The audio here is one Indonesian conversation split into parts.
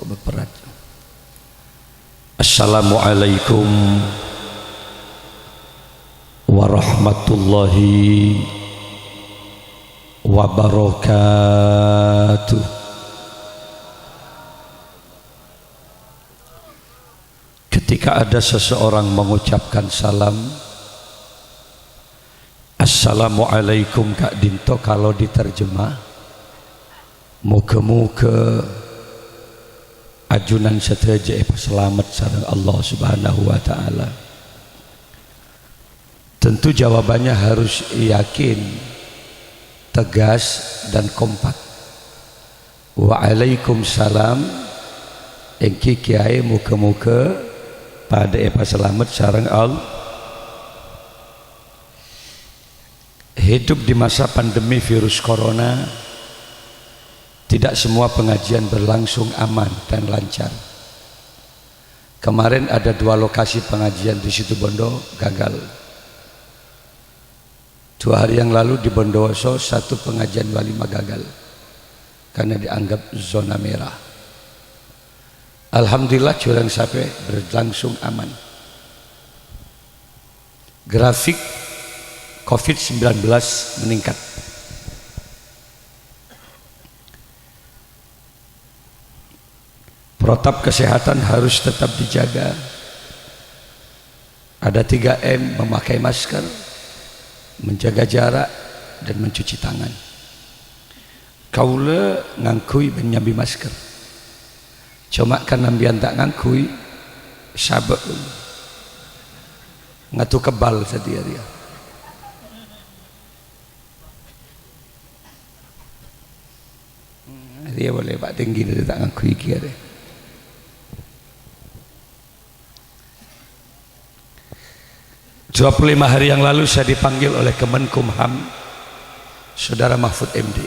kok berat. Assalamualaikum warahmatullahi wabarakatuh. Ketika ada seseorang mengucapkan salam, Assalamualaikum Kak Dinto, kalau diterjemah, muka-muka ajunan seteja selamat sareng Allah Subhanahu wa taala. Tentu jawabannya harus yakin, tegas dan kompak. Waalaikumsalam, engki kiai muka-muka pada selamat sareng Allah. Hidup di masa pandemi virus corona, tidak semua pengajian berlangsung aman dan lancar. Kemarin ada 2 lokasi pengajian di Situbondo gagal. 2 hari yang lalu di Bondowoso 1 pengajian walima gagal karena dianggap zona merah. Alhamdulillah curang sampai berlangsung aman. Grafik COVID-19 meningkat. Protap kesehatan harus tetap dijaga. Ada 3M, memakai masker, menjaga jarak, dan mencuci tangan. Kaula ngangkui menyambi masker. Cuma kan nambian tak ngangkui, sabak ngatu kebal sedia dia. Dia boleh pak tinggi dia tak ngakui kira. 25 hari yang lalu saya dipanggil oleh Kemenkumham, Saudara Mahfud MD.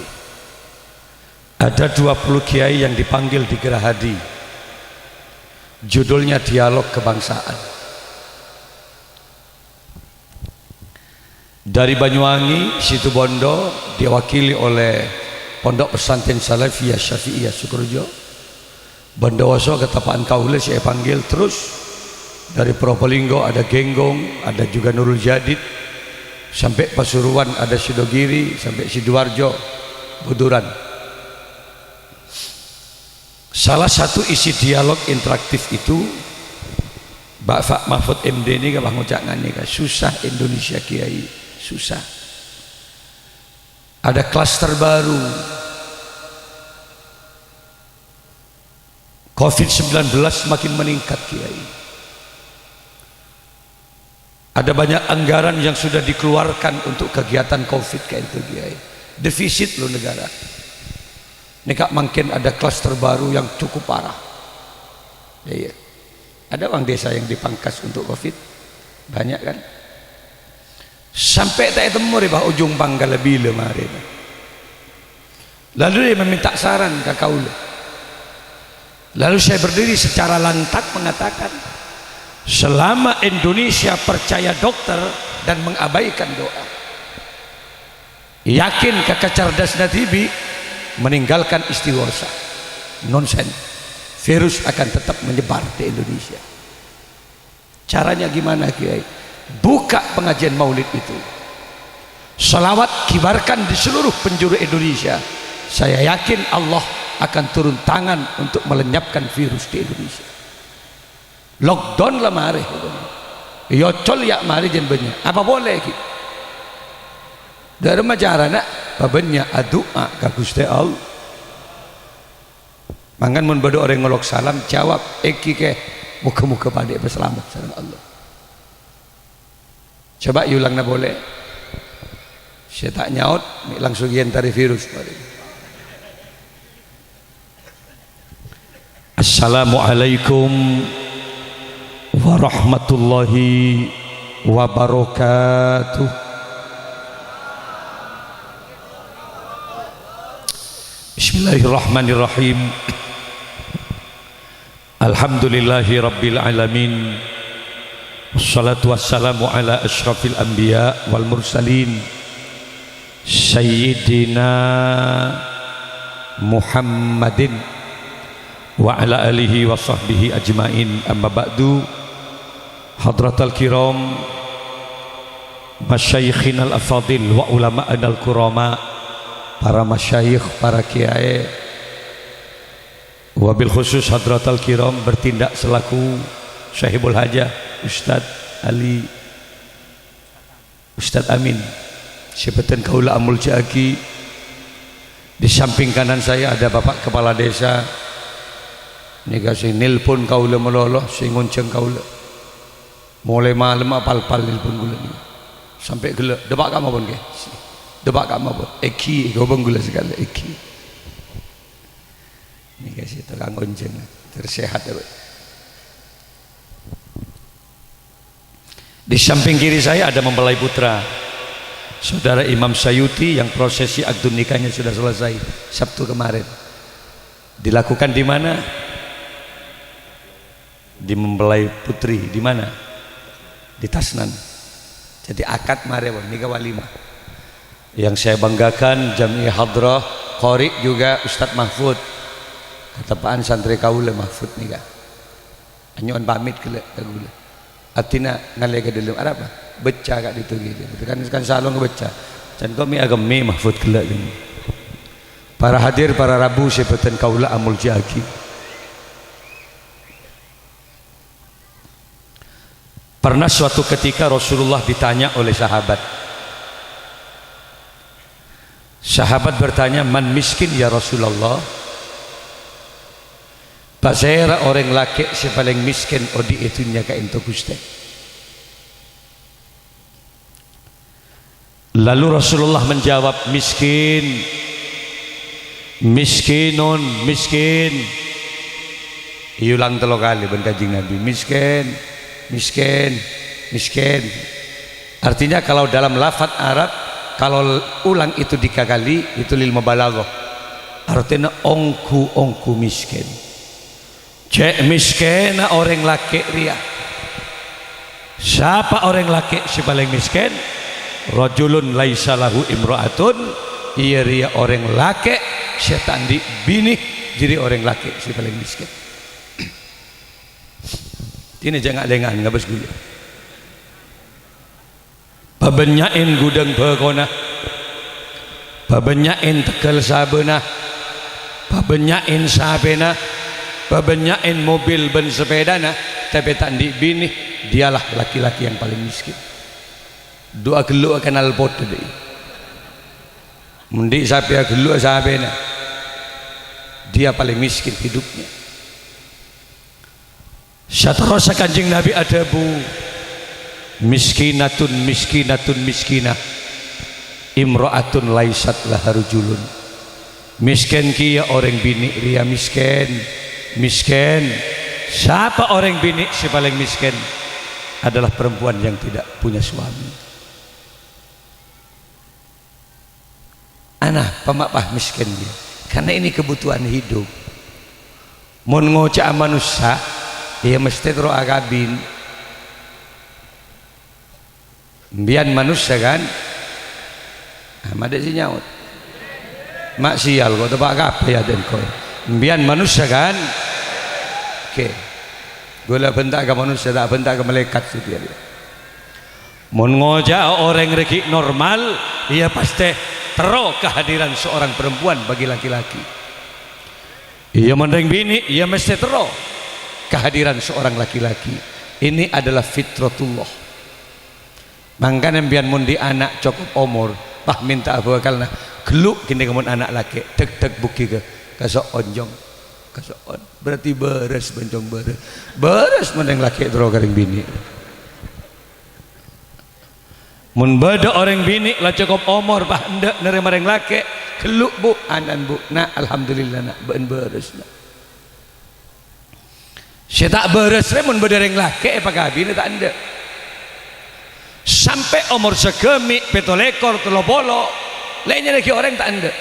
Ada 20 kiai yang dipanggil di Gerahadi. Judulnya Dialog Kebangsaan. Dari Banyuwangi, Situbondo diwakili oleh Pondok Pesantren Salafiyah Syafi'iyah Sukorejo. Bondowoso ketapaan kaula saya panggil terus. Dari Probolinggo ada Genggong, ada juga Nurul Jadid, sampai Pasuruan ada Sidogiri, sampai Sidoarjo, Buduran. Salah satu isi dialog interaktif itu Bapak Mahfud MD ini kan ngucapannya kan susah Indonesia Kiai, susah. Ada klaster baru COVID-19 makin meningkat Kiai. Ada banyak anggaran yang sudah dikeluarkan untuk kegiatan COVID kayak itu Kiai. Defisit loh negara. Nekak makin ada klaster baru yang cukup parah. Iya. Ada uang desa yang dipangkas untuk COVID, banyak kan? Sampai tak temu di ujung pangkal lebih lemari. Lalu dia meminta saran ke kaula. Lalu saya berdiri secara lantang mengatakan, selama Indonesia percaya dokter dan mengabaikan doa, yakin kecerdasan tibi meninggalkan istighosa, nonsen, virus akan tetap menyebar di Indonesia. Caranya gimana Kiai? Buka pengajian maulid itu, salawat kibarkan di seluruh penjuru Indonesia. Saya yakin Allah akan turun tangan untuk melenyapkan virus di Indonesia. Lockdown lah mari, yocol ya mari jen banyak. Apa boleh ki? Dari macara nak, babenya adua kaguste Allah. Mangan mun bado orang ngolok salam jawab eki ke muka-muka pada berselamat sareng Allah. Coba ulang na boleh. Saya tak nyaut langsung yen tari virus mari. Assalamualaikum warahmatullahi wabarakatuh. Bismillahirrahmanirrahim. Alhamdulillahi rabbil alamin. Wassalatu wassalamu ala asyrafil anbiya wal mursalin Sayyidina Muhammadin wa ala alihi wa sahbihi ajmain, amma ba'du. Hadratal kiram, masyayikhin al-afadil wa ulama'an al-kurama, para masyayikh, para kiai, wabil khusus hadratal kiram bertindak selaku sahibul hajah Ustadz Ali, Ustadz Amin, Syebatan Kaula Amul Ciaki. Di samping kanan saya ada Bapak Kepala Desa. Ini kasih nilpun kaula meloloh, sing ngonceng kaula. Mulai malam apal-pal nilpun gula ni. Sampai gula, debak kamu pun ke? Debak kamu pun. Eki, kau pun gula segala eki. Ini kasih tukang ngonceng, tersehat ya. Di samping kiri saya ada mempelai putra, Saudara Imam Sayuti, yang prosesi akad nikahnya sudah selesai Sabtu kemarin. Dilakukan di mana? Di mempelai putri. Di mana? Di Tasnan. Jadi akad mare nikah walimah. Yang saya banggakan Jami Hadrah Qori juga Ustadz Mahfud. Ketepaan santri kaula Mahfud nikah. Anyuan pamit ke gula. Atina ngalega dalam Arab apa? Beca kat itu gitu. Kan salon beca. Dan kami agami Mahfud kelak ini. Para hadir, para rabu Syebatan Kaula Amul Ciaki. Pernah suatu ketika Rasulullah ditanya oleh sahabat. Sahabat bertanya, man miskin ya Rasulullah? Pasera orang laki si paling miskin odi itunya ka ento Gusti. Lalu Rasulullah menjawab, miskin, miskinun, miskin. Iulang 3 kali ben Kanjeng Nabi, miskin, miskin, miskin. Artinya kalau dalam lafaz Arab, kalau ulang itu 3 kali itu lil mubalaghah. Artinya ongku miskin. Cek miskin orang laki ria. Siapa orang laki si paling miskin? Rajulun laisa lahu imra'atun, iya ria orang laki setan di bini, jadi orang laki si paling miskin. Ini jangan lengan ngabes gula. Pabenyain gudang begona, pabenyain tekel sabena, pabenyain sabena, pabenyain mobil ben sepedana, tapi tak di bini, dialah laki-laki yang paling miskin. Doa geluk akan alpot tadi. Mundi sampai geluk sabena, dia paling miskin hidupnya. Syatorosa Kanjeng Nabi adabu miskinatun miskinatun miskinah imro'atun laisat laha rujulun. Miskin kia orang bini ria miskin, miskin. Siapa orang bini si paling miskin? Adalah perempuan yang tidak punya suami. Anak pemapah miskin dia, karena ini kebutuhan hidup. Mun ngocak manusia, dia mesti terus agabin. Bian manusia kan, ada si nyaut. Mak sial kau tebak apa ya den kau. Bian manusia kan, oke. Gula bentak ke manusia, tak bentak ke malaikat sih dia. Mun ngojak orang reki normal, ia pasti terus kehadiran seorang perempuan bagi laki-laki. Ia mendeng bini, ia mesti terus kehadiran seorang laki-laki. Ini adalah fitratullah. Mangkana bian mundi anak cukup umur, bah minta apa kalna geluk kini kemun anak laki, tek buki ke kasok onjong, kasok on. Berarti beres bencong beres mendeng laki terus kering bini. Mun beda orang bini lah cukup umur bah ndak nerima orang laki geluk bu anan bu nak alhamdulillah nak ben beres nak. Saya tak beres mun beda orang laki apa kabin tak ndak. Sampai umur segemi petolekor telobolo lainnya lagi orang tak ndak.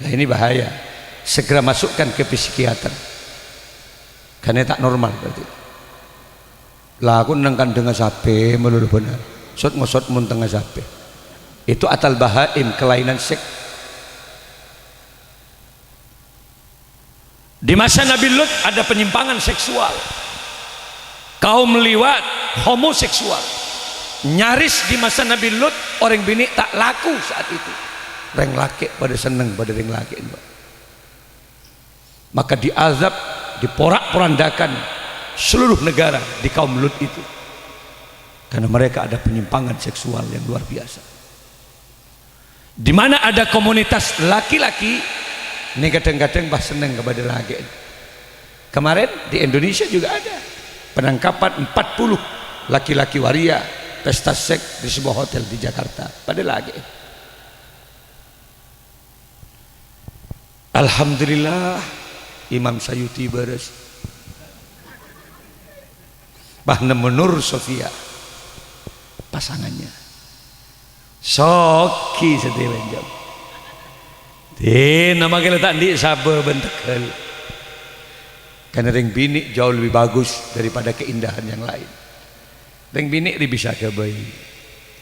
Nah ini bahaya. Segera masukkan ke psikiater. Karena tak normal berarti. Lah aku nengkan dengan sape melulu benar. Sot ngosot mun tengah sape. Itu atal bahaim, kelainan sek. Di masa Nabi Lut ada penyimpangan seksual, kaum liwat, homoseksual. Nyaris di masa Nabi Lut orang bini tak laku saat itu. Reng laki pada seneng pada reng laki. Maka diazab, diporak-porandakan seluruh negara di kaum Lut itu, karena mereka ada penyimpangan seksual yang luar biasa. Di mana ada komunitas laki-laki, ini kadang-kadang bah seneng kepada laki. Kemarin di Indonesia juga ada penangkapan 40 laki-laki waria pesta seks di sebuah hotel di Jakarta pada laki. Alhamdulillah Imam Sayuti beres bahna Nur Sofia pasangannya soki sedewen jam nama kita tak di sabar bentekel, karena ring bini jauh lebih bagus daripada keindahan yang lain. Ring bini di bisa ke bayi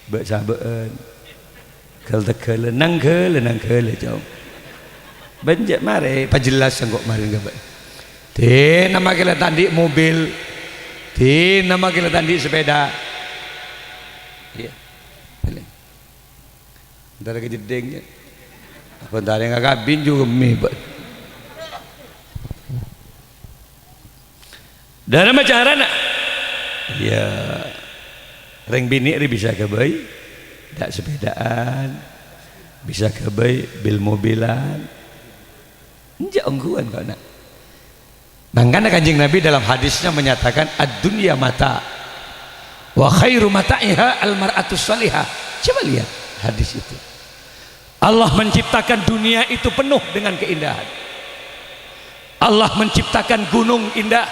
bek sabaan kel tekel nang jauh benjak mare pajelas kok mari enggak nama kita tadi mobil, nama kita tadi sepeda. Iya. Ntar kejedengnya. Bentar yang kabin juga mebet. Dalam cara nak, ya, reng bini bisa ke bayi, tak sepedaan, bisa ke bayi bil mobilan, enggak ongguan kau nak. Makanya Kanjeng Nabi dalam hadisnya menyatakan ad-dunya mata, wa khairu mata'iha al-mar'atus salihah. Coba lihat hadis itu. Allah menciptakan dunia itu penuh dengan keindahan. Allah menciptakan gunung indah.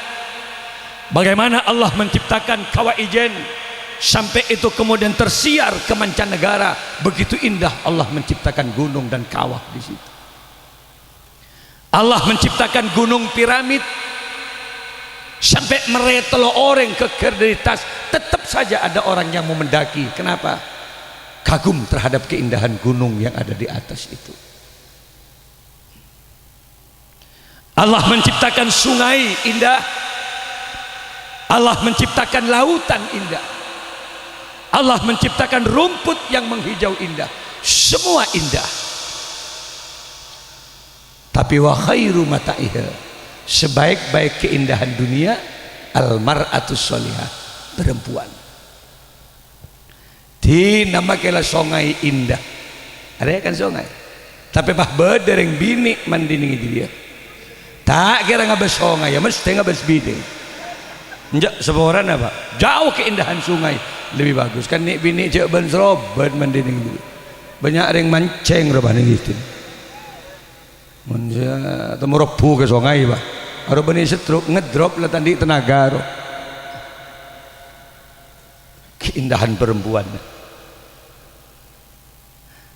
Bagaimana Allah menciptakan kawah ijen sampai itu kemudian tersiar ke mancanegara. Begitu indah Allah menciptakan gunung dan kawah di situ. Allah menciptakan gunung piramid sampai meretelo orang ke kerditas, tetap saja ada orang yang mau mendaki. Kenapa? Kagum terhadap keindahan gunung yang ada di atas itu. Allah menciptakan sungai indah, Allah menciptakan lautan indah, Allah menciptakan rumput yang menghijau indah. Semua indah. Tapi wa khairu mata'iha, sebaik-baik keindahan dunia al-mar'atus sholihah, perempuan. Di nama kela songai indah, ada kan songai, tapi bah bedereng bini mandini dia, tak kira ngabas songai ya mesti ngabas bini. Enggak seboran apa? Jauh keindahan sungai lebih bagus kan nih bini cek ben serobet mandini dia. Banyak orang mancing robani gitu. Manja temu rebu ke songai bah, ada bani setruk ngedrop lah tadi tenaga roh. Keindahan perempuan.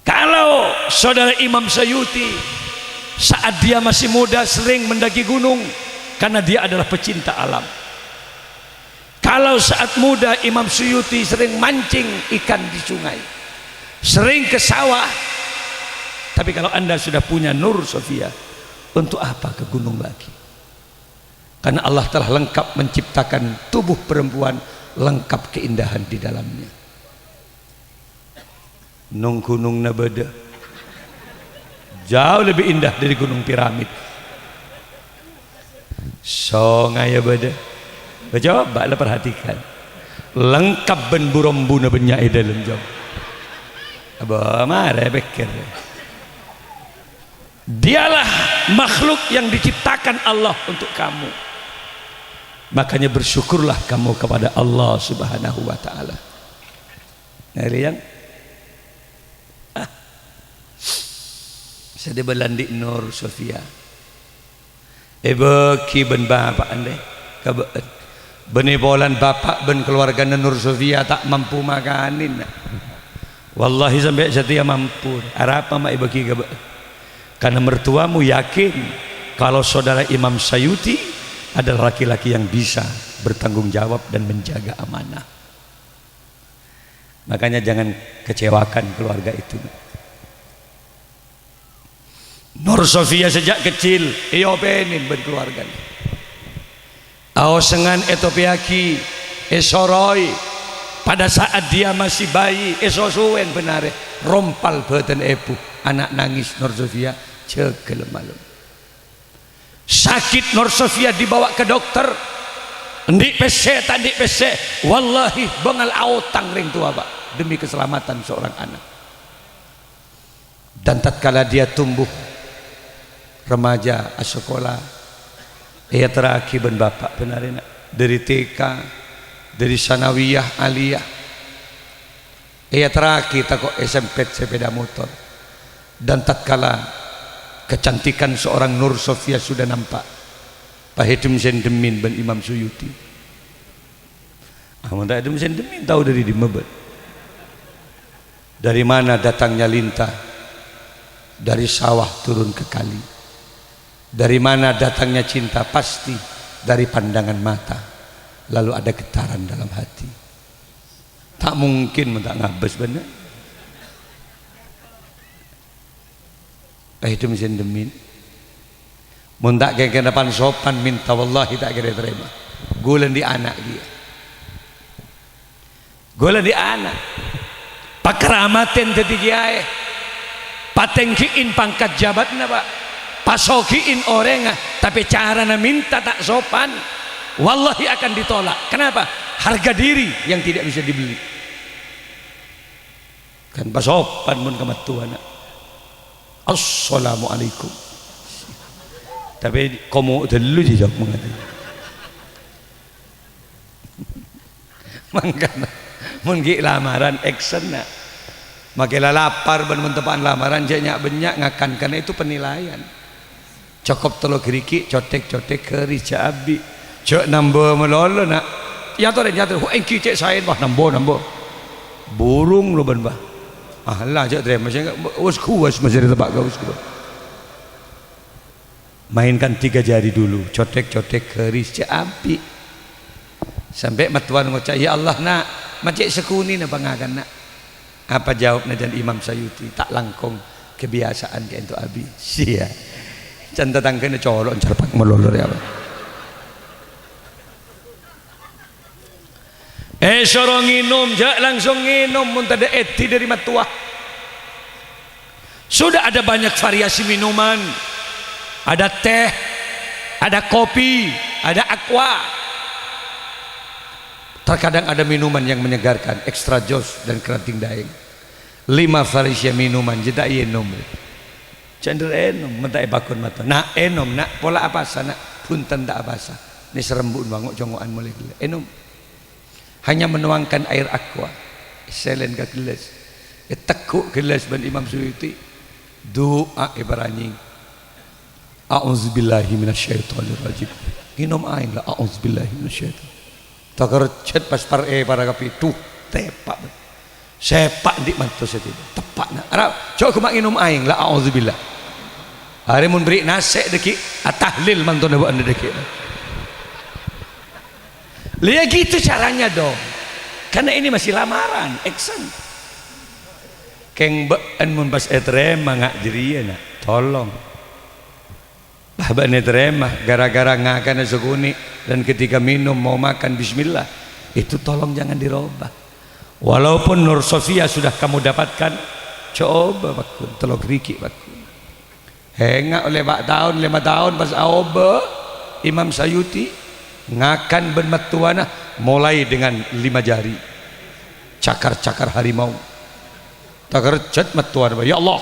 Kalau saudara Imam Sayuti saat dia masih muda sering mendaki gunung karena dia adalah pecinta alam. Kalau saat muda Imam Sayuti sering mancing ikan di sungai, sering ke sawah. Tapi kalau anda sudah punya Nur Sofia, untuk apa ke gunung lagi? Karena Allah telah lengkap menciptakan tubuh perempuan, lengkap keindahan di dalamnya. Gunung Nabada jauh lebih indah dari gunung piramid. Songai Bada, coba lah perhatikan, lengkap ben burombuna benyai dalam jam. Abah marah bekir. Dialah makhluk yang diciptakan Allah untuk kamu. Makanya bersyukurlah kamu kepada Allah Subhanahu wa ta'ala. Nah, lihat saya belandi Nur Sofia. Beki ben bapak ande kabeen. Benibolan bapak ben keluarga Nur Sofia tak mampu makanin. Wallahi sampai setia mampu. Arapa mak beki kabeen. Karena mertuamu yakin kalau saudara Imam Sayuti adalah laki-laki yang bisa bertanggung jawab dan menjaga amanah. Makanya jangan kecewakan keluarga itu. Nur Sofia sejak kecil iyo penin berkeluarga aosengan etopiaki esoroi pada saat dia masih bayi esosuen benar rompal beten epu anak nangis Nur Sofia cegel malum sakit Nur Sofia dibawa ke dokter ndik pese tadi pese wallahi bengal autang ring tua pak demi keselamatan seorang anak dan tatkala dia tumbuh remaja sekolah ia terakhir ben bapak benar enak dari TK dari sanawiyah aliyah ia terakhir takut SMP sepeda motor dan tatkala kecantikan seorang Nur Sofia sudah nampak Pak Hidum Sendemin ben Imam Suyuti Ahmad Hidum Sendemin tahu dari di Mebet dari mana datangnya lintah dari sawah turun ke kali dari mana datangnya cinta pasti dari pandangan mata lalu ada getaran dalam hati tak mungkin mentak ngabes benar itu mesin demin mentak kayak depan sopan minta wallahi tak kira terima gulen di anak dia gulen di anak pakramaten tetikiai patengkiin pangkat jabatnya pak pasokiin orang tapi cara minta tak sopan wallahi akan ditolak kenapa harga diri yang tidak bisa dibeli kan pasopan mun kematuan assalamualaikum tapi kamu dulu jijak mengerti mangkana mungkin lamaran action nak makilah lapar ben mentepan lamaran janyak benyak ngakan karena itu penilaian cokop telo geriki cotek-cotek keri cabi cok nambo melolo nak ya tuh engki cek sain bah nambo burung lo ben bah lah cok terima saya uskuas masih di tempat kau uskuas mainkan 3 jari dulu cotek-cotek keri cabi sampai matuan ngocak ya Allah nak macam sekuni na bangakan nak apa jawabnya dan Imam Sayuti tak langkong kebiasaan ke untuk abi sia canda tangkene colok cerpak melolor ya sorong nginum jak langsung nginum muntada eti dari matuah sudah ada banyak variasi minuman ada teh ada kopi ada aqua terkadang ada minuman yang menyegarkan extra jos dan kerating daeng 5 variasi minuman jeda enom cender enom mentai bakun mata nak enom nak pola apa sana punten tak apa sa ni serembun bangok jongoan mulai gila enom hanya menuangkan air aqua selen ke gelas tekuk gelas ban Imam Suyuti doa ibaranyi a'udzubillahi minasyaitonirrajim minum air lah a'udzubillahi minasyaiton tak kercet pas para kapi tuh tepak sepak di mantu saya tepak nak arab coba kumak minum air lah a'udzubillah hari mun beri nasi deki tahlil mantu na buat deki lihat gitu caranya dong karena ini masih lamaran action keng bean mun pas etrema ngak jeriya nak tolong bahkan etrema gara-gara ngakan seguni dan ketika minum mau makan bismillah itu tolong jangan dirubah walaupun Nur Sofia sudah kamu dapatkan coba bakun telok riki bakun hengak oleh 5 tahun pas aoba Imam Sayuti ngakan ben matuana mulai dengan 5 jari cakar-cakar harimau takar cat matuana ya Allah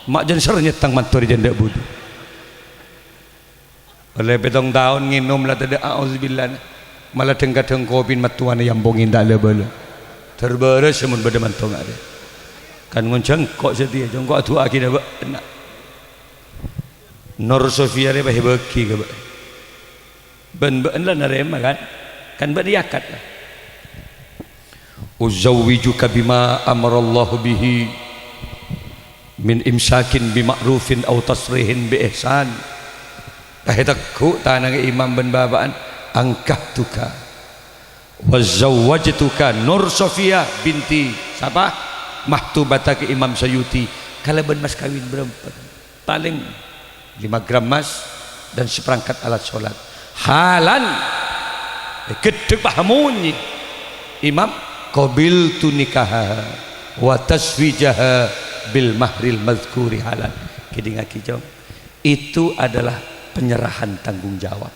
mak jan sernyet tang maturi janda budu oleh 7 tahun nginum lah tada auzubillah malah dengka-deng kopi matuana yang bongin tak lebala terberes semun beda mantong ada kan ngonceng kok setia jongkok atu akina ba enak Nur Sofia re bahe beki ke ba ben lah narema kan beriakat lah uzawwijuka bima amarallahu bihi min imsakin bima'rufin aw tasrihin bi ihsan kahitaku tanang imam ben babaan angkahtuka wa zawwajtuka Nur Sofia binti siapa mahtubataka Imam Sayuti kalau ben mas kawin berempat paling 5 gram emas dan seperangkat alat sholat. Halan gede pahamunyi imam qabiltu nikaha wa taswijaha bil mahril mazkuri halan. Kiding aki jom, itu adalah penyerahan tanggung jawab.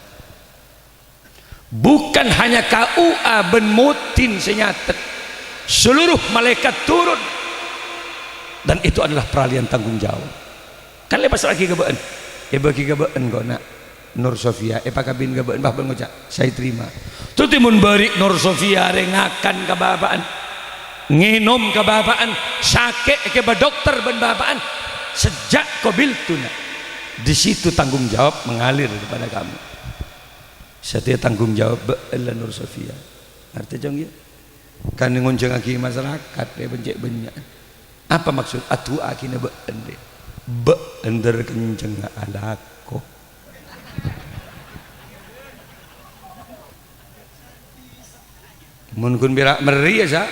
Bukan hanya KUA ben mutin senyatet, seluruh malaikat turun, dan itu adalah peralihan tanggung jawab. Kan lepas lagi gebaan, bagi gebaan kau nak Nur Sofia, pakabin gebaan bah ngocak, saya terima. Tu timun beri Nur Sofia rengakan kebabaan, nginom kebabaan, sakit ke dokter ben babaan, sejak kobil tuna. Di situ tanggung jawab mengalir kepada kamu. Setiap tanggung jawab be'ela Nur Sofia. Arti jong ya? Kan ngonceng aki masyarakat dia bencek banyak. Apa maksud? Atu akina be'en dia. Be'ender kenceng alako. Mun kun birak meri ya sa?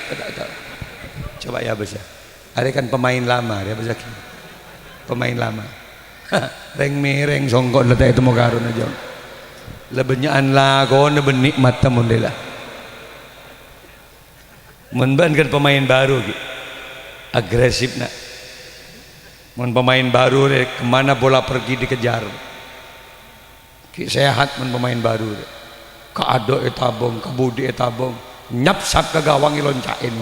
Coba ya besa. Ada kan pemain lama dia besa. Pemain lama. Reng mereng songkot letak itu mau karun aja. Lebenyaan lah kau ne benikmat tamun dela. Menban kan pemain baru gitu. Agresif nak. Mun pemain baru deh, kemana bola pergi dikejar. Ki sehat mun pemain baru deh. Kaado etabong, kabudi etabong, nyap-sap ke gawang iloncain.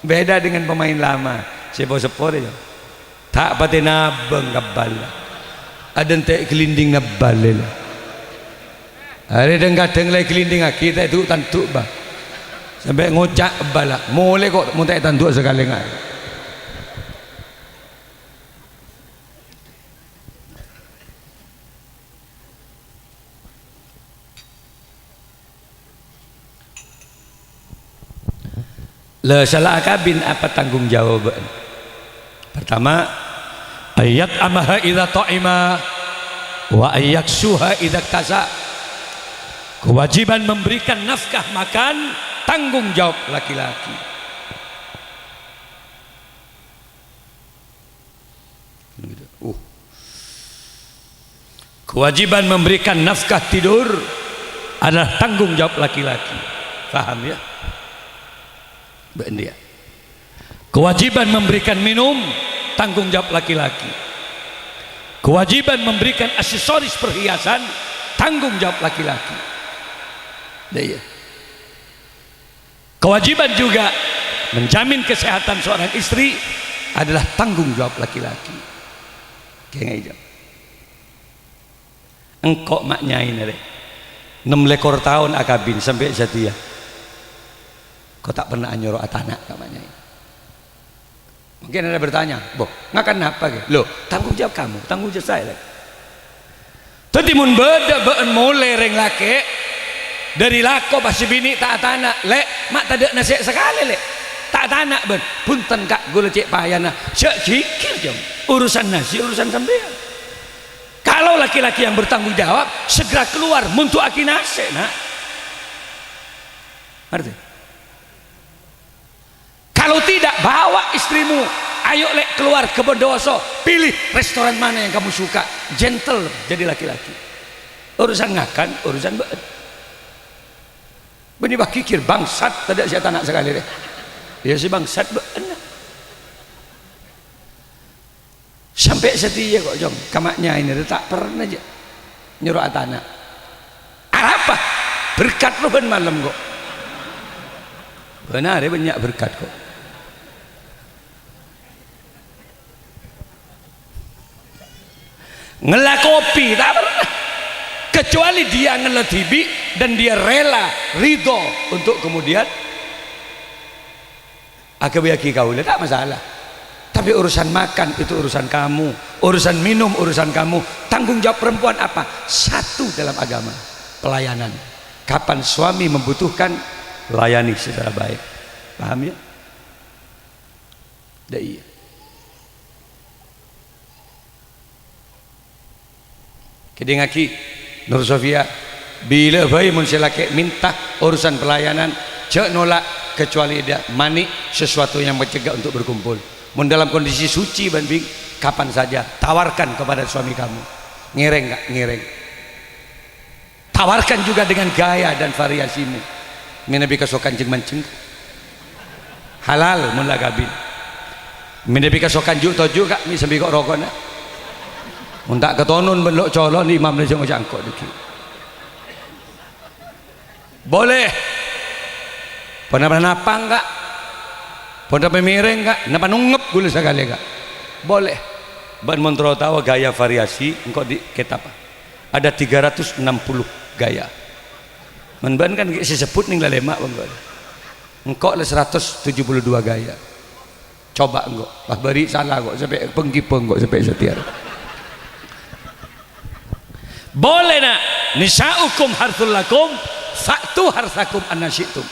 Beda dengan pemain lama. Sepo-sepo deh. Tak pati nabeng kabal. Ada ente kelinding nabal lah. Hari dan kadang lagi kelinding kita itu tantuk bah. Sampai ngocak bala. Mulai kok muntah tantuk sekali ngai. Le salah kabin apa tanggung jawaban? Pertama, ayat amaha idza ta'ima wa ayyaksuha idza tasa. Kewajiban memberikan nafkah makan, tanggung jawab laki-laki. Kewajiban memberikan nafkah tidur adalah tanggung jawab laki-laki. Paham ya? Dia. Kewajiban memberikan minum, tanggung jawab laki-laki. Kewajiban memberikan aksesoris perhiasan, tanggung jawab laki-laki. Dia. Kewajiban juga menjamin kesehatan seorang istri adalah tanggung jawab laki-laki. Kayak gitu. Engkau maknya ini deh. 6 lekor tahun akabin sampai setia. Kau tak pernah nyuruh atanak kamanya. Mungkin ada bertanya, boh, ngakan apa ke? Loh, tanggung jawab kamu, tanggung jawab saya. Tadi mun beda beun mulai reng laki dari lako pasti bini tak atanak, lek mak tak ada nasihat sekali lek. Tak atanak ben, punten kak gula cek payana, cek kikir jom. Urusan nasi, urusan sampean. Kalau laki-laki yang bertanggung jawab segera keluar muntu aki nasi, nak. Arti? Kalau tidak, bawa istrimu, ayo lek keluar ke Bondowoso, pilih restoran mana yang kamu suka, gentle jadi laki-laki. Urusan ngakan, urusan beut. Beni bah kikir bangsat, tidak siapa anak sekali deh. Ya si bangsat beut. Sampai setia kok jom, kamaknya ini tak pernah aja nyuruh atana. Apa? Berkat lo ben malam kok. Benar ya banyak berkat kok. Ngelah kopi tak pernah, kecuali dia ngelah tibi dan dia rela ridho untuk kemudian akabiyaki kau tak masalah. Tapi urusan makan itu urusan kamu, urusan minum urusan kamu. Tanggung jawab perempuan apa? Satu dalam agama, pelayanan. Kapan suami membutuhkan, layani secara baik. Paham ya? Iya. Kedengaki Nur Sofia bila bayi mun selake minta urusan pelayanan cek nolak kecuali dia manik sesuatu yang mencegah untuk berkumpul. Mun dalam kondisi suci ban bing kapan saja tawarkan kepada suami kamu. Ngereng nggak? Ngereng. Tawarkan juga dengan gaya dan variasimu. Minabi kasokan jeng mancing halal mula gabin. Minabi kasokan juk toju kak mi sambil kok rokok na. Muntak ketonun belok colon imam dia jangan jangkok dikit. Boleh. Pernah napa enggak? Pernah pemireng enggak? Napa nungep gula sekali enggak? Boleh. Ban montro tahu gaya variasi engkau di kita apa? Ada 360 gaya. Menban kan disebut ning lalemak bang. Engkau le 172 gaya. Coba engkau. Bah beri salah kok sampai penggipeng kok sampai setiar. Boleh nak nisaukum harthul lakum fa'tu harthakum annasyitum.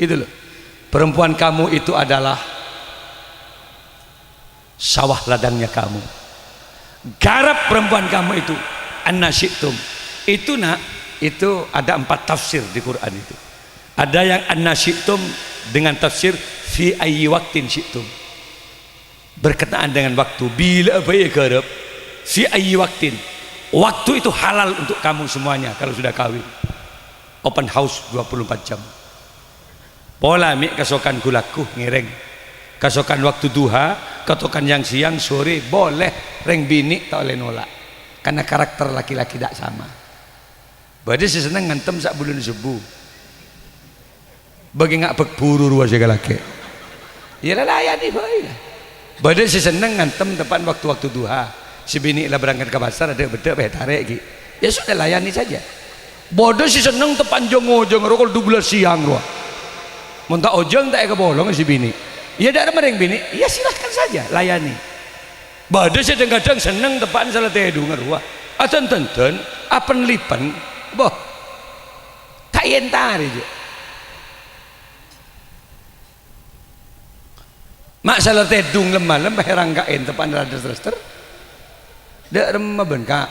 Itu loh. Perempuan kamu itu adalah sawah ladangnya kamu. Garap perempuan kamu itu annasyitum. Itu nak, itu ada 4 tafsir di Quran itu. Ada yang annasyitum dengan tafsir fi ayyi waqtin syitum. Berkenaan dengan waktu. Bila apa ya garap? Fi ayyi waqtin. Waktu itu halal untuk kamu semuanya kalau sudah kawin. Open house 24 jam. Pola mik kasokan gulaku ngereng. Kasokan waktu duha, katokan yang siang sore boleh reng bini tak boleh nolak. Karena karakter laki-laki tidak sama. Bade si seneng ngantem sak bulan subuh. Bagi ngak berburu ruas segala laki. Ya layani bae lah. Bade si seneng ngantem tepan waktu-waktu duha. Si bini lah berangkat ke pasar ada beda tarik gitu. Ya sudah layani saja. Bodoh si seneng tepan jong-jong rokol 12 siang ruah. Muntah ojeng tak kebolong si bini. Ya tidak ada mereng bini. Ya silahkan saja layani. Bodoh si kadang seneng tepan salah tedu ngeruah. Aten-tenten apen lipen. Boh. Tak yentari je. Mak salah tedung lemah-lemah herang kain tepan rada-rada. Dak remah bengkak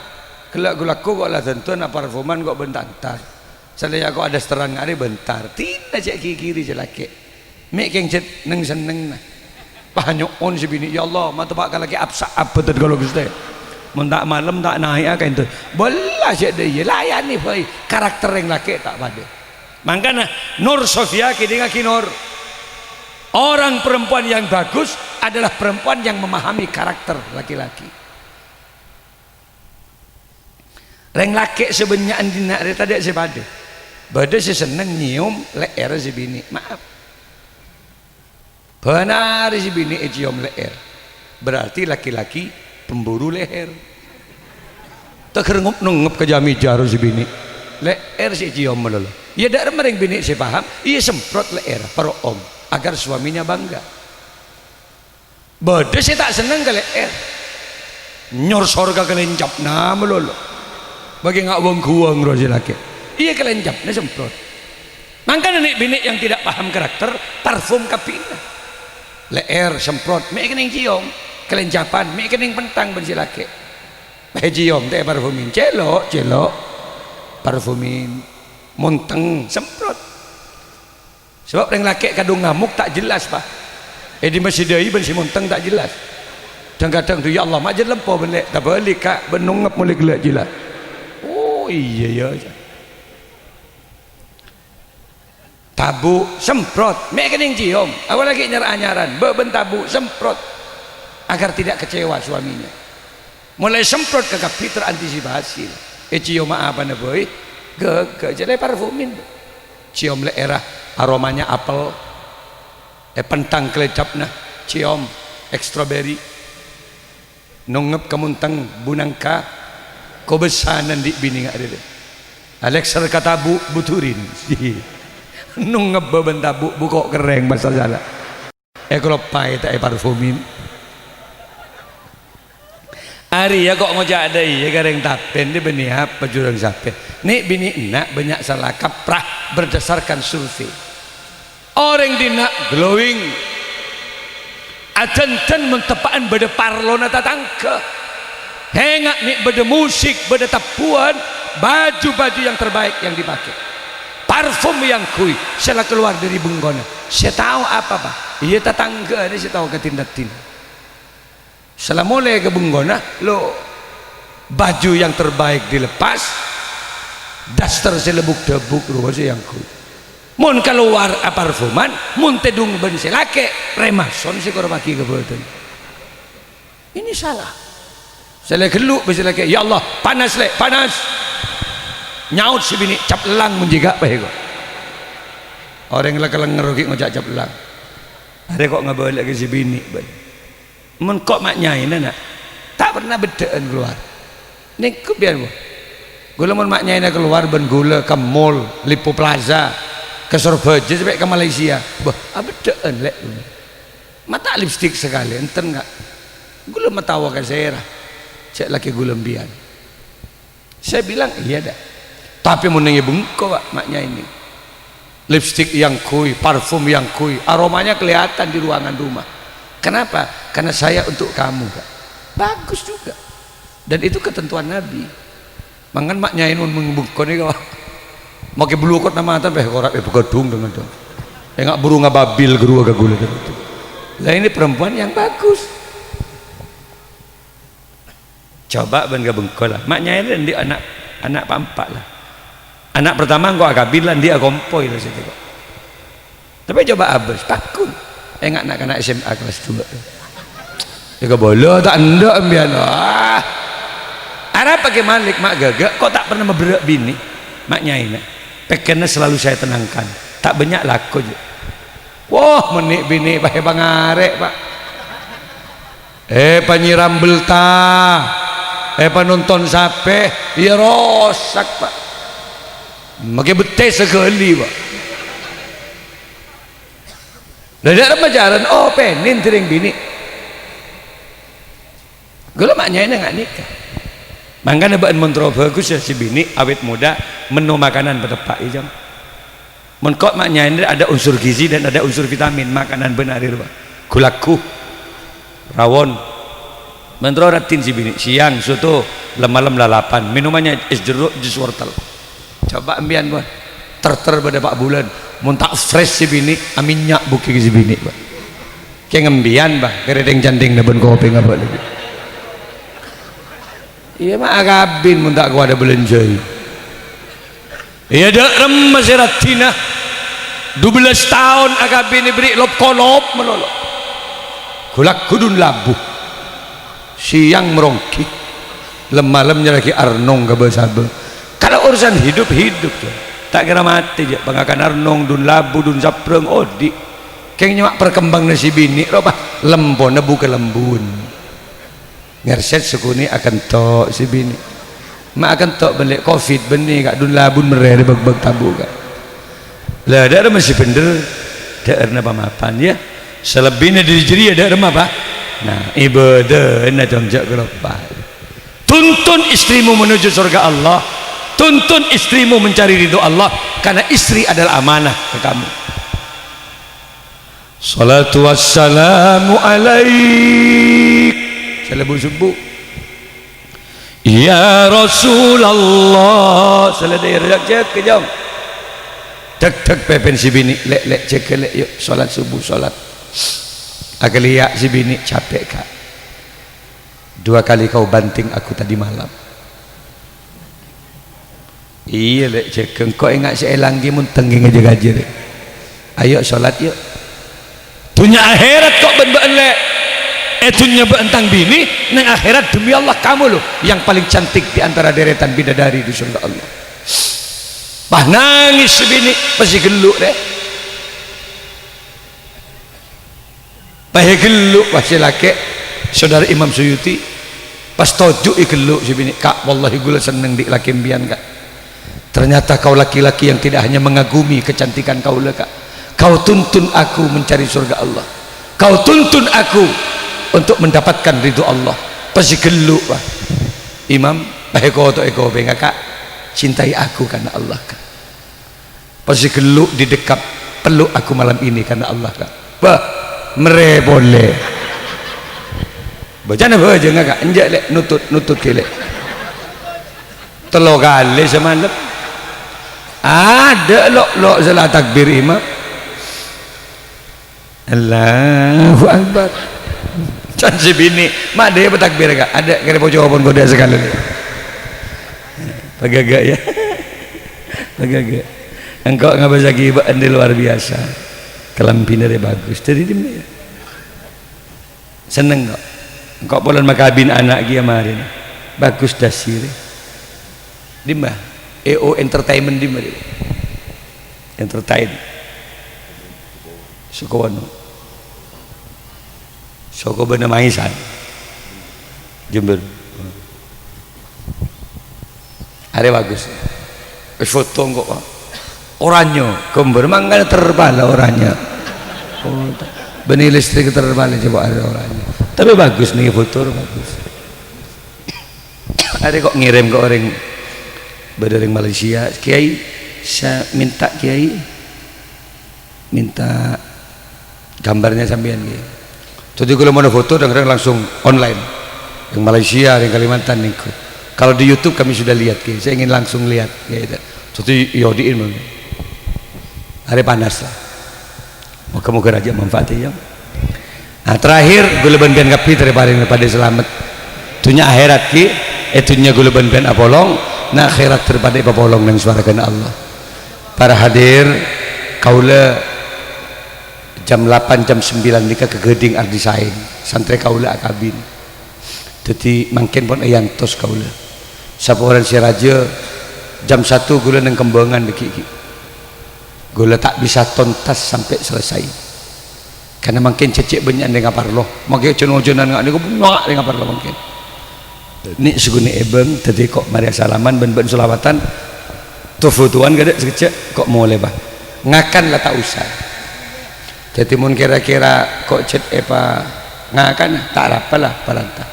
kelak gulaku kok lah tentuan parfuman kok bentar saya kok ada seterang hari bentar tidak cek kiri jelake mek keng cet neng seneng nah banyak on si bini ya Allah mata pak lagi absa apa tuh kalau gitu mun tak malam tak naik kan itu bola cek dia layani boy karakter yang laki tak pada makanya Nur Sofia kidinga kinur orang perempuan yang bagus adalah perempuan yang memahami karakter laki-laki. Reng laki sebenarnya andina ada tadi sebade. Bade si seneng nyium leher si bini. Maaf. Benar si bini cium leher. Berarti laki-laki pemburu leher. Tak nungup ke jami jaru si bini. Leher si cium melulu. Ya dak mereng bini si paham. Ia semprot leher para om agar suaminya bangga. Bade si tak seneng ke leher. Nyor sorga kelencap na melulu. Bagi ngak wong guang rosi laki iya kelencap ini semprot makanya nih bini yang tidak paham karakter parfum kapina leher semprot mek kening cium kelencapan mek kening pentang bensi laki cium teh parfumin celok parfumin munteng semprot sebab yang laki kadung ngamuk tak jelas pak di masjid deui bensi munteng tak jelas dan kadang tu ya Allah majen lempo belek tak balik kak benungep mulai gelak jelas. Oh iya ya. Tabu semprot, mek kening cium. Awal lagi nyaran beben tabu semprot agar tidak kecewa suaminya. Mulai semprot ke kapi terantisipasi. Cium apa na boy? Ge jelek parfumin. Cium leerah aromanya apel. Pentang kelecapna cium strawberry. Nungep kemuntang bunangka. Kau besanan di bini nggak ada. Alexa kata buturin. Nungep beban tabu bukok kereng basal jala. Kalau pai tak parfumin. Ari ya kok ngojak ada ya kereng tapen dia bini apa jurang sape. Nih bini enak banyak salah kaprah berdasarkan survei. Orang dina glowing. Aten-ten mentepaan beda parlona tatangke. Hengak nih beda musik, beda tapuan, baju-baju yang terbaik yang dipakai, parfum yang kui, setelah keluar dari benggona, saya tahu apa pak, iya tetangga ini saya tahu ketindak-tindak, Selamole ke bunggona lo baju yang terbaik dilepas, daster selebuk debuk ruas yang ku mun keluar parfuman mun tedung ben selake remason si kormaki kebetulan ini salah. Saya geluk bisa lagi ya Allah panas le panas nyaut si bini cap elang menjaga apa ya kok orang yang lagi ngerugi ngocak cap elang ada kok nggak boleh ke si bini mun kok maknya ini nak tak pernah bedaan keluar ini kebiar bu gula mun maknya ini keluar ben gula ke mall Lipo Plaza ke Surabaya sampai ke Malaysia bah bedaan lek mata lipstick sekali enten nggak gula matawa ke saya cek laki gulembian saya bilang iya dah tapi menengah bengko pak maknya ini lipstick yang kui parfum yang kui aromanya kelihatan di ruangan rumah kenapa karena saya untuk kamu kak bagus juga dan itu ketentuan Nabi mangan maknya ini membengko nih kak mau ke bulu kot nama atas korak begadung dengan dong nggak burung babil geru agak gula itu lah ini perempuan yang bagus coba ben gak bengkol lah maknya ini dia anak pampak lah anak pertama kok agak bilang dia kompoi lah situ kok tapi coba abis pakun enggak anak SMA kelas 2 ya gak boleh tak anda ambian Arab pakai malik mak gagak kok tak pernah memberak bini maknya ini pekennya selalu saya tenangkan tak banyak laku aja wah menik bini pakai bangarek pak penyiram belta penonton sape ya rosak pak makai bete sekali pak dari ada pacaran oh penin tering bini gue maknya ini nggak nikah makanya bahan mentro bagus ya si bini awet muda menu makanan bertepak ijam menkok maknya ini ada unsur gizi dan ada unsur vitamin makanan benar pak gulaku rawon mentro ratin si bini siang soto malam lalapan minumannya es jeruk jus wortel coba ambian buat terter pada Pak Bulan muntak fresh si bini aminyak buki si bini pak kayak ngembian bah keredeng janding neben kopi ngapa lagi iya mah agabin muntak gua ada belenjai iya dak rem masih ratina 12 tahun agabin diberi lop kolop melolok kulak kudun labu siang merongki malamnya lagi arnong ke besabe kalau urusan hidup tuh tak kira mati aja pengakan arnong dun labu dun sapreng odi kayaknya mak perkembang nasi bini roba lembo nebu ke lembun ngerset sukuni akan tok si bini mak akan tok balik covid benih kak dun labun merere beg-beg tabu kak lah ada masih bener ada apa mapan ya selebihnya diri jeri ada apa nah ibadah nak jongjak kelopak tuntun istrimu menuju surga Allah tuntun istrimu mencari ridho Allah karena istri adalah amanah ke kamu salatu wassalamu alaik salamu subuh ya Rasulullah saladai rejak cek kejam tek pepen si bini lek cek lek yuk salat subuh salat agak lihat si bini capek kak 2 kali kau banting aku tadi malam iya lek cek kau ingat si elang dia mun tengging aja gaji ayo salat yuk dunia akhirat kok ben-ben lek dunia bentang bini neng akhirat demi Allah kamu loh yang paling cantik di antara deretan bidadari di surga Allah bah nangis si bini pasti geluk deh pahe geluk pasti laki saudara Imam Suyuti pas tojuk geluk si bini kak wallahi gula seneng di laki mbian kak ternyata kau laki-laki yang tidak hanya mengagumi kecantikan kau kak kau tuntun aku mencari surga Allah kau tuntun aku untuk mendapatkan ridho Allah pasti geluk pak Imam pahe kau to eko benga kak cintai aku karena Allah kak pasti geluk di dekat peluk aku malam ini karena Allah kak bah mere boleh bacana baca enggak kak enjak lek nutut kelek telo kali semalam ada lo salat takbir imam Allahu Akbar can si bini mak dia bertakbir gak ada kira pojok pun goda sekali pagagak ya pagagak engkau nggak bisa gibah ande luar biasa kelampin dari bagus jadi dia seneng kok engkau bulan makabin anak dia kemarin bagus dasir di mah EO entertainment di mah entertain Sukowono Soko bener maisan Jember ada bagus foto kok orangnya kembar mangga terbala orangnya benih listrik terbala coba ada orangnya tapi bagus nih foto bagus ada kok ngirim ke orang dari Malaysia Kiai saya minta Kiai minta gambarnya sampean gitu jadi kalau mau foto kadang langsung online yang Malaysia yang Kalimantan nih kalau di YouTube kami sudah lihat Kiai saya ingin langsung lihat gitu jadi yodiin hari panas lah moga-moga aja manfaatnya nah terakhir gue leban pian kapi daripada selamat dunia akhirat ki itunya gue leban pian apolong nah akhirat daripada apolong dan suarakan Allah para hadir kaula jam 8 jam 9 nikah ke Geding Ardi Saing santri kaula akabin jadi makin pun ayantos kaula saporan si raja jam 1 gula neng kembangan begini gula tak bisa tontas sampai selesai karena makin cecek banyak dengan parlo makin jono-jonan nggak nih nggak dengan parlo makin ini seguni ebeng tadi kok Maria salaman ben sulawatan tuh fotoan gak ada sekecek kok mulai bah ngakan lah tak usah jadi mun kira-kira kok cet apa ngakan tak apa lah palanta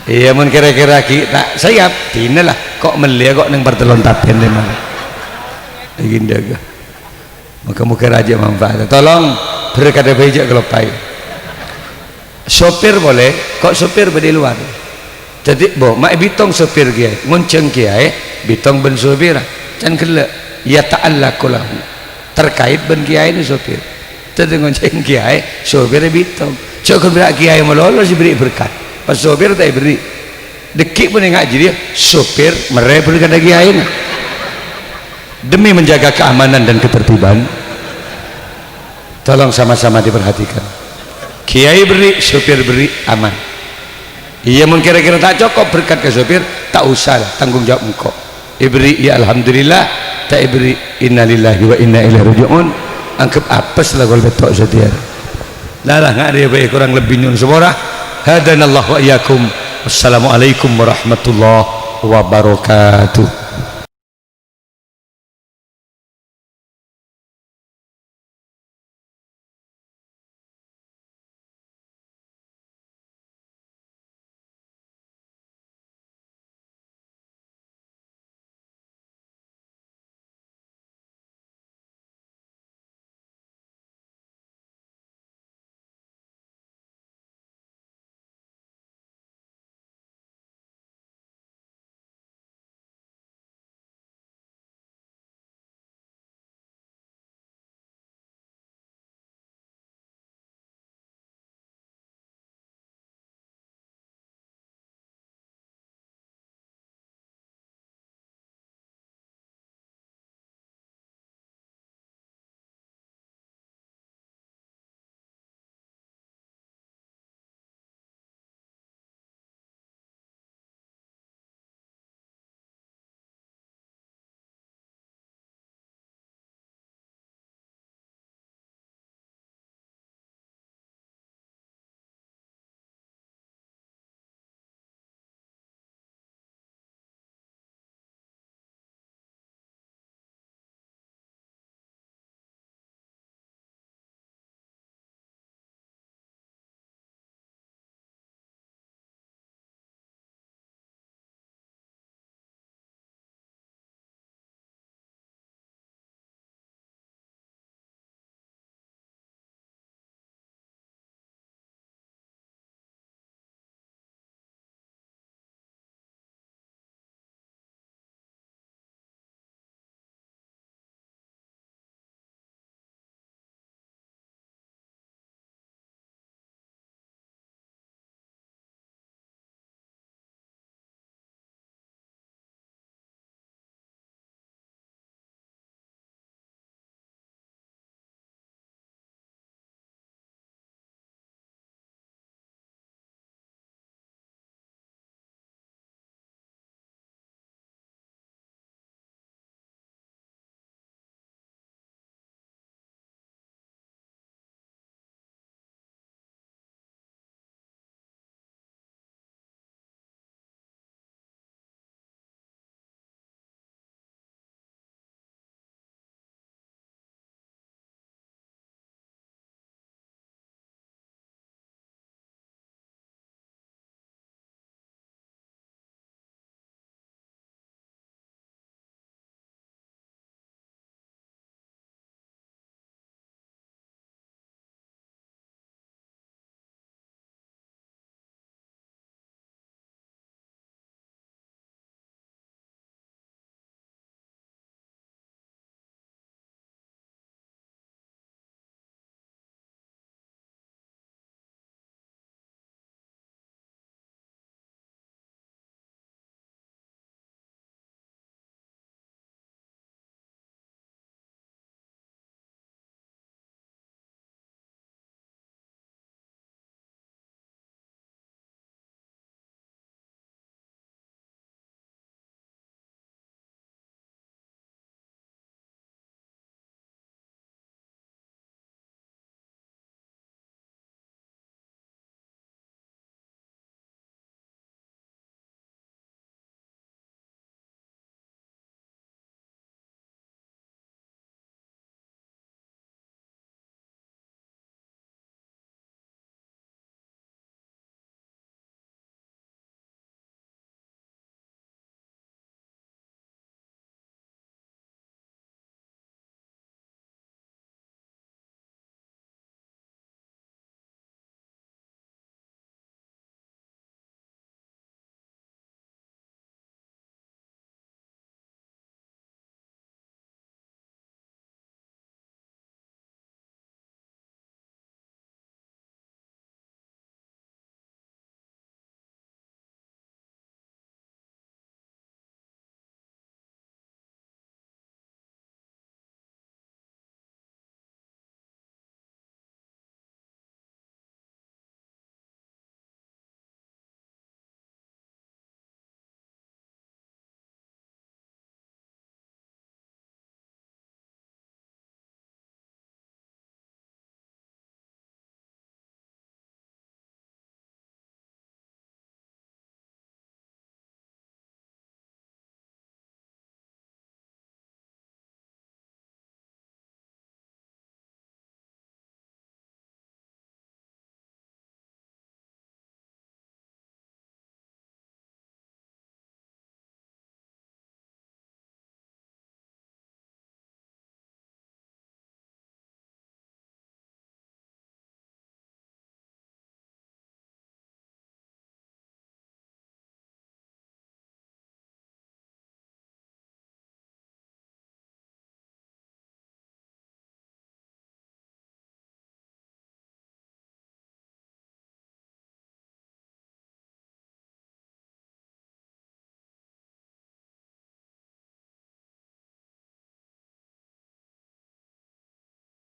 iya mun kira-kira kita siap dina lah kok melia kok neng pertelon tapen deh mah ingin daga muka-muka raja manfaat tolong berkata bijak kelopai sopir boleh kok sopir di luar jadi mak bitong sopir kiai ngunceng kiai bitong ben sopir can kele ya ta'allaku lahu terkait ben kiai ini sopir jadi ngunceng kiai sopir bitong cukup berak kiai melolo si beri berkat pas sopir tak beri dekik pun ngaji dia sopir mereka berikan lagi kiai demi menjaga keamanan dan ketertiban tolong sama-sama diperhatikan kiai beri sopir beri aman iya mungkin kira-kira tak cukup berkat ke sopir tak usah lah, tanggung jawab engkau ibri ya alhamdulillah tak ibri innalillahi wa inna ilaihi raji'un anggap apes lah kalau betok setiap lah nggak ada baik kurang lebih nyun semua hadanallahu wa iyyakum wassalamualaikum warahmatullahi wabarakatuh.